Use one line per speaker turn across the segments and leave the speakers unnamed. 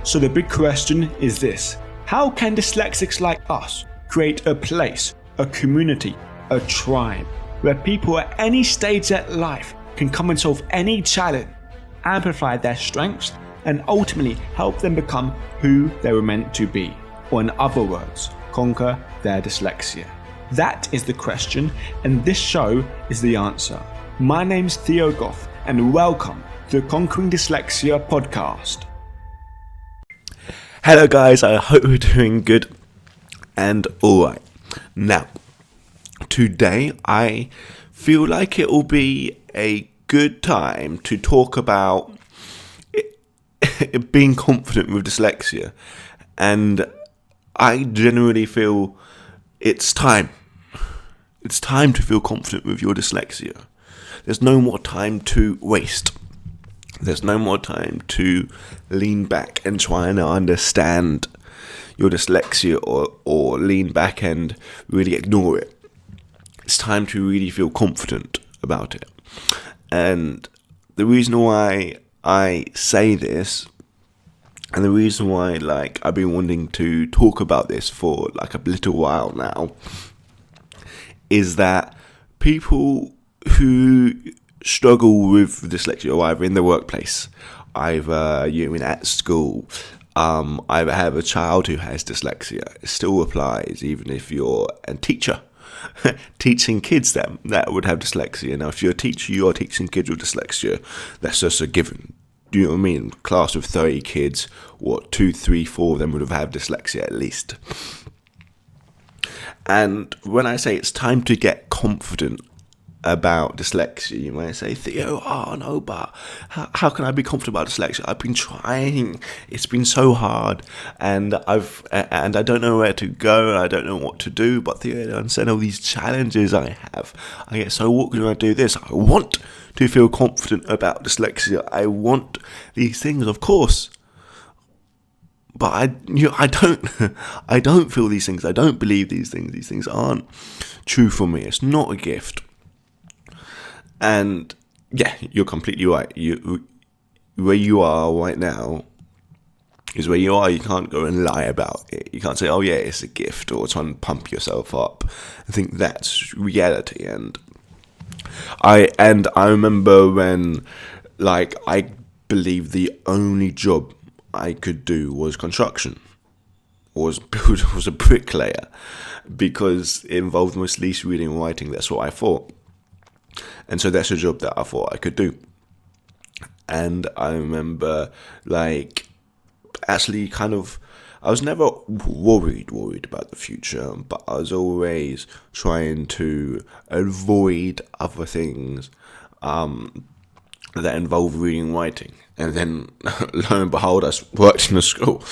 So the big question is this: how can dyslexics like us create a place, a community, a tribe, where people at any stage of life can come and solve any challenge, amplify their strengths, and ultimately help them become who they were meant to be? Or in other words, conquer their dyslexia. That is the question, and this show is the answer. My name's Theo Goff, and welcome to the Conquering Dyslexia podcast.
Hello guys, I hope you're doing good and alright. Now, today I feel like it will be a good time to talk about being confident with dyslexia. And I generally feel it's time. It's time to feel confident with your dyslexia. There's no more time to waste. There's no more time to lean back and try and understand your dyslexia or lean back and really ignore it. It's time to really feel confident about it. And the reason why I say this, and the reason why I've been wanting to talk about this for a little while now, is that people who struggle with dyslexia, or either in the workplace, either you're at school, either have a child who has dyslexia, it still applies even if you're a teacher teaching kids that would have dyslexia. Now, if you're a teacher, you are teaching kids with dyslexia. That's just a given. Do you know what I mean? Class of 30 kids, 2, 3, 4 of them would have had dyslexia at least. And when I say it's time to get confident about dyslexia, you might say, Theo, no, but how can I be confident about dyslexia? I've been trying. It's been so hard, and I don't know where to go, and I don't know what to do. But Theo, I don't understand all these challenges I have. I get so awkward when I do this. I want to feel confident about dyslexia. I want these things, of course. But I don't feel these things. I don't believe these things. These things aren't true for me. It's not a gift. And yeah, you're completely right. Where you are right now is where you are. You can't go and lie about it. You can't say, oh yeah, it's a gift, or try and pump yourself up. I think that's reality. And I remember when I believed the only job I could do was construction, was a bricklayer, because it involved mostly reading and writing. That's what I thought. And so that's a job that I thought I could do. And I remember, actually I was never worried about the future, but I was always trying to avoid other things that involve reading and writing. And then, lo and behold, I worked in a school.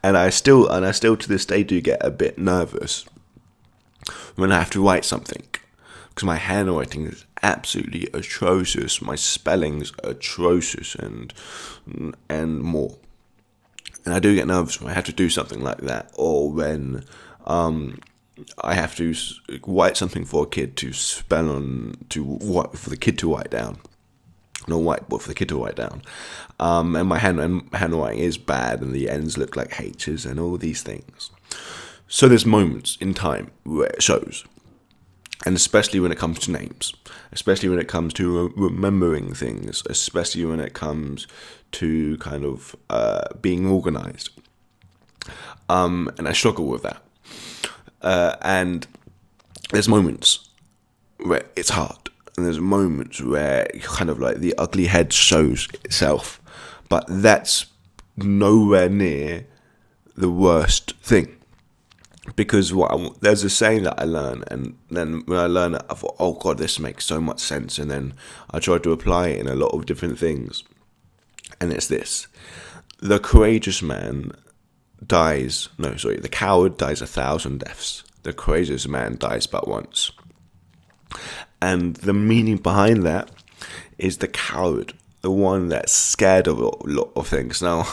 And I still to this day do get a bit nervous when I have to write something, because my handwriting is absolutely atrocious, my spelling's atrocious, and more. And I do get nervous when I have to do something like that, or when I have to write something for a kid to spell on, for the kid to write down. No whiteboard for the kid to write down. And my handwriting is bad, and the ends look like H's and all these things. So there's moments in time where it shows. And especially when it comes to names, especially when it comes to remembering things, especially when it comes to being organized. And I struggle with that. And there's moments where it's hard. And there's moments where the ugly head shows itself. But that's nowhere near the worst thing. Because there's a saying that I learned, and then when I learned it, I thought, oh God, this makes so much sense. And then I tried to apply it in a lot of different things. And it's this: the courageous man the coward dies 1,000 deaths. The courageous man dies but once. And the meaning behind that is the coward, the one that's scared of a lot of things. Now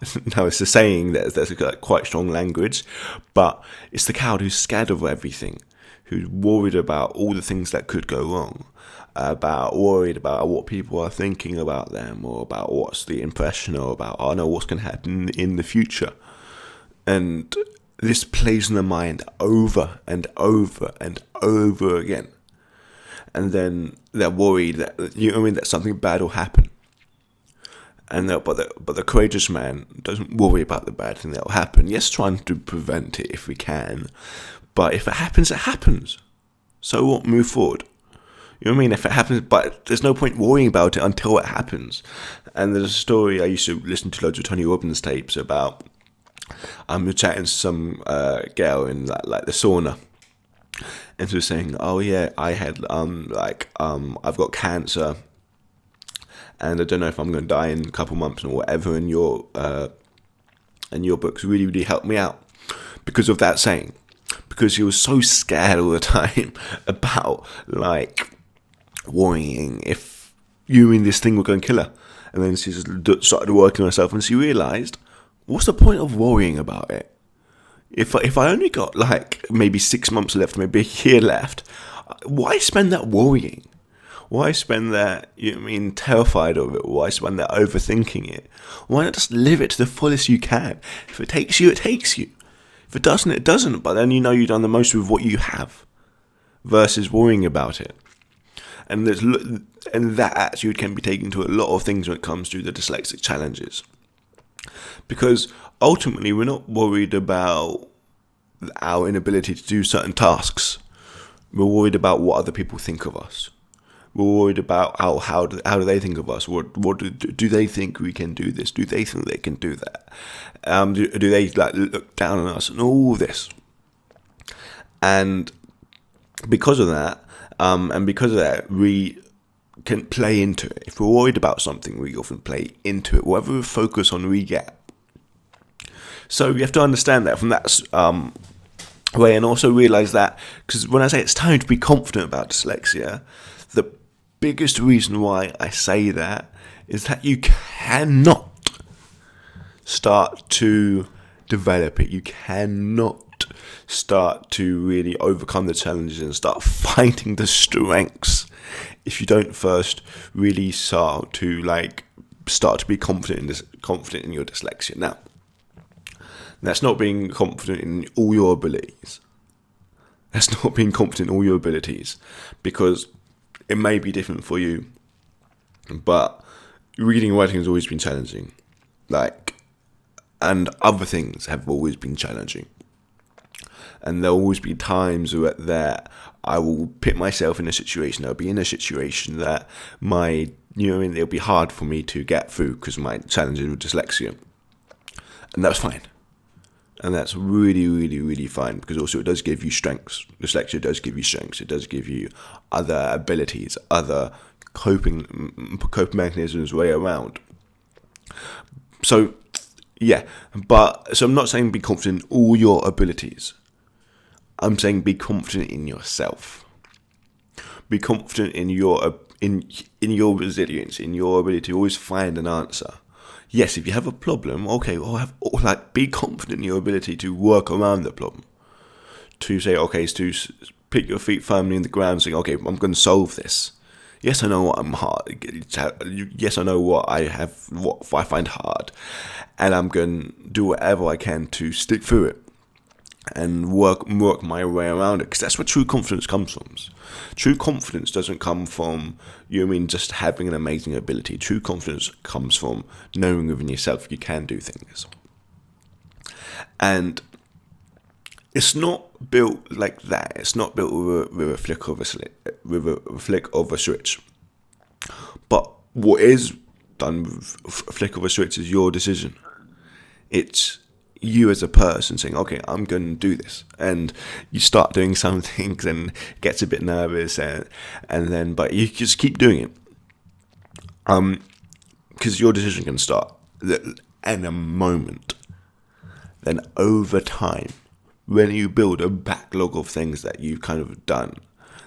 it's a saying that there's quite strong language, but it's the coward who's scared of everything, who's worried about all the things that could go wrong, worried about what people are thinking about them, or about what's the impression, or about, oh no, what's going to happen in the future. And this plays in the mind over and over and over again. And then they're worried that, that something bad will happen. And but the courageous man doesn't worry about the bad thing that will happen. Yes, trying to prevent it if we can, but if it happens, it happens. So what? Move forward. You know what I mean? If it happens, but there's no point worrying about it until it happens. And there's a story I used to listen to loads of Tony Robbins tapes about. I'm chatting to some girl in like the sauna, and she was saying, "Oh yeah, I had I've got cancer." And I don't know if I'm going to die in a couple months or whatever. And your books really, really helped me out because of that saying. Because she was so scared all the time about worrying if this thing were going to kill her. And then she started working on herself, and she realised, what's the point of worrying about it? If I only got maybe 6 months left, maybe a year left, why spend that worrying? Why spend that, terrified of it? Why spend that overthinking it? Why not just live it to the fullest you can? If it takes you, it takes you. If it doesn't, it doesn't. But then you've done the most with what you have, versus worrying about it. And that attitude can be taken to a lot of things when it comes to the dyslexic challenges. Because ultimately, we're not worried about our inability to do certain tasks. We're worried about what other people think of us. We're worried about how do they think of us? What do they think we can do this? Do they think they can do that? Do they look down on us and all this? And because of that, we can play into it. If we're worried about something, we often play into it. Whatever we focus on, we get. So you have to understand that from that way, and also realize that, because when I say it's time to be confident about dyslexia, the biggest reason why I say that is that you cannot start to develop it. You cannot start to really overcome the challenges and start finding the strengths if you don't first really start to be confident in your dyslexia. Now, that's not being confident in all your abilities. That's not being confident in all your abilities, because it may be different for you, but reading and writing has always been challenging. And other things have always been challenging. And there'll always be times that I will put myself in a situation, I'll be in a situation that it'll be hard for me to get through because of my challenges with dyslexia. And that's fine. And that's really, really, really fine, because also it does give you strengths. Dyslexia does give you strengths. It does give you other abilities, other coping mechanisms way around. So, yeah. So I'm not saying be confident in all your abilities. I'm saying be confident in yourself. Be confident in your resilience, in your ability to always find an answer. Yes, if you have a problem, okay, be confident in your ability to work around the problem. To say, okay, to pick your feet firmly in the ground, saying, okay, I'm going to solve this. Yes, I know what I'm hard. Yes, I know what I find hard, and I'm going to do whatever I can to stick through it and work my way around it, because that's where true confidence comes from. True confidence doesn't come from just having an amazing ability. True confidence comes from knowing within yourself you can do things, and it's not built like that. It's not built with a flick of a switch. But what is done with a flick of a switch is your decision. It's you as a person saying, okay, I'm going to do this, and you start doing some things and gets a bit nervous, but you just keep doing it, because your decision can start in a moment. Then over time, when you build a backlog of things that you've kind of done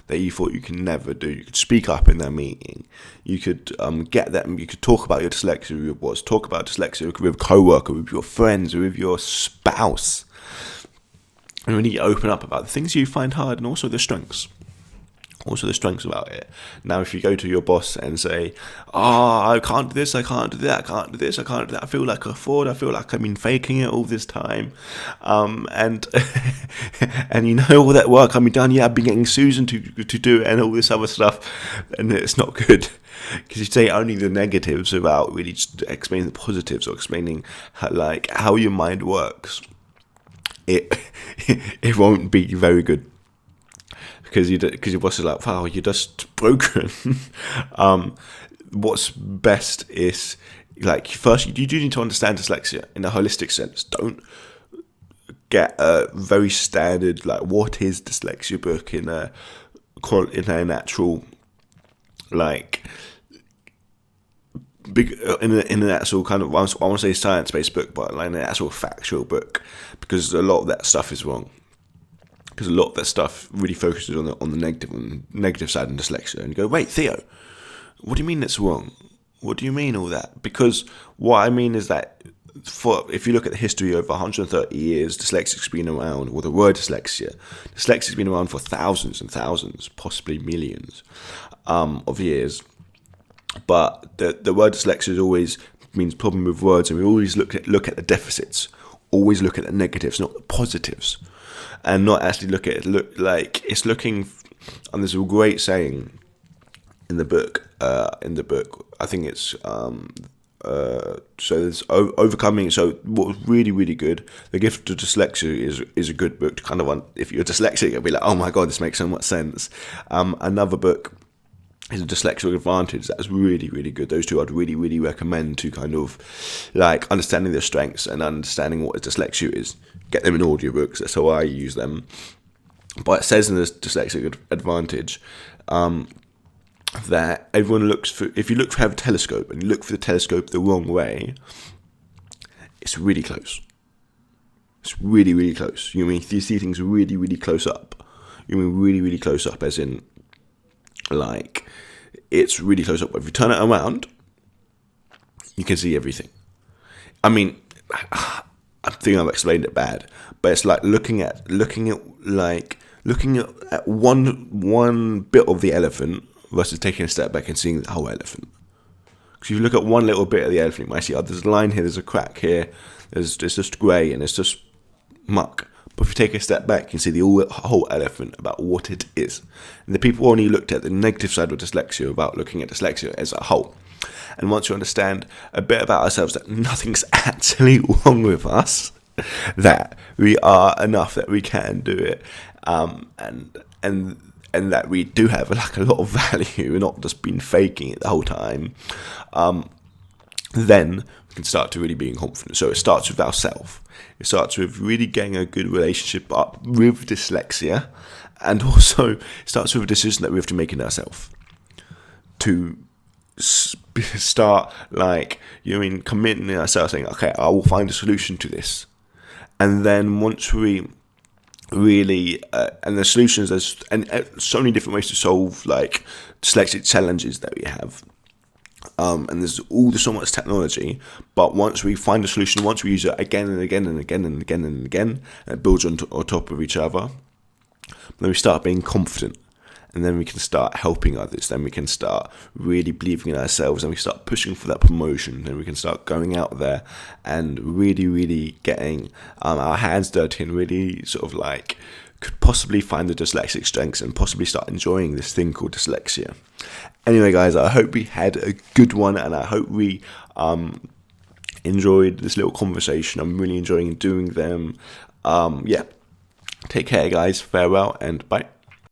that you thought you can never do, you could speak up in that meeting, you could get that, you could talk about your dyslexia with your boss, talk about dyslexia with a co-worker, with your friends, with your spouse, and really open up about the things you find hard and also the strengths. Also the strengths about it. Now, if you go to your boss and say, I can't do this, I can't do that, I can't do this, I can't do that, I feel like a fraud, I feel like I've been faking it all this time, and and you know all that work I've been done, I've been getting Susan to do it and all this other stuff, and it's not good. Because you say only the negatives without really just explaining the positives or explaining how your mind works. It won't be very good. Because your boss is like, wow, you're just broken. What's best is, like, first you do need to understand dyslexia in a holistic sense. Don't get a very standard, like, what is dyslexia book in an actual, like, big in an actual kind of, I want to say science-based book, but like an actual factual book, because a lot of that stuff is wrong. Because a lot of that stuff really focuses on the negative side of dyslexia. And you go, wait, Theo, what do you mean it's wrong? What do you mean all that? Because what I mean is that if you look at the history of 130 years, dyslexia's been around, or the word dyslexia's been around for thousands and thousands, possibly millions of years. But the word dyslexia always means problem with words, and we always look at the deficits, always look at the negatives, not the positives. And not actually look at it. It's looking, and there's a great saying in the book. I think it's so there's overcoming. So what was really, really good. The Gift of Dyslexia is a good book to kind of, if you're dyslexic, you'll be like, oh my god, this makes so much sense. Another book is a Dyslexic Advantage. That's really, really good. Those two I'd really, really recommend to kind of like understanding their strengths and understanding what a dyslexia is. Get them in audiobooks. That's how I use them. But it says in this Dyslexic Advantage that everyone looks for, if you look for have a telescope and you look for the telescope the wrong way, it's really close. It's really, really close. You mean you see things really, really close up. You mean really, really close up, as in, like, it's really close up. But if you turn it around, you can see everything. I mean, I think I've explained it bad, but it's like looking at one bit of the elephant versus taking a step back and seeing the whole elephant. Because if you look at one little bit of the elephant, you might see, there's a line here, there's a crack here, it's just grey and it's just muck. But if you take a step back, you can see the whole elephant about what it is. And the people only looked at the negative side of dyslexia without looking at dyslexia as a whole. And once you understand a bit about ourselves, that nothing's actually wrong with us, that we are enough, that we can do it, and that we do have like a lot of value, we're not just been faking it the whole time, then we can start to really being confident. So it starts with ourselves. It starts with really getting a good relationship up with dyslexia, and also it starts with a decision that we have to make in ourselves to start, like, committing ourselves, saying, okay, I will find a solution to this. And then once we really, and the solutions, there's so many different ways to solve like dyslexic challenges that we have. And there's so much technology, but once we find a solution, once we use it again and again and again and again and again, and it builds on top of each other, then we start being confident, and then we can start helping others, then we can start really believing in ourselves, and we start pushing for that promotion, then we can start going out there and really, really getting our hands dirty and really sort of like could possibly find the dyslexic strengths and possibly start enjoying this thing called dyslexia. Anyway, guys, I hope we had a good one, and I hope we enjoyed this little conversation. I'm really enjoying doing them. Take care, guys. Farewell and bye.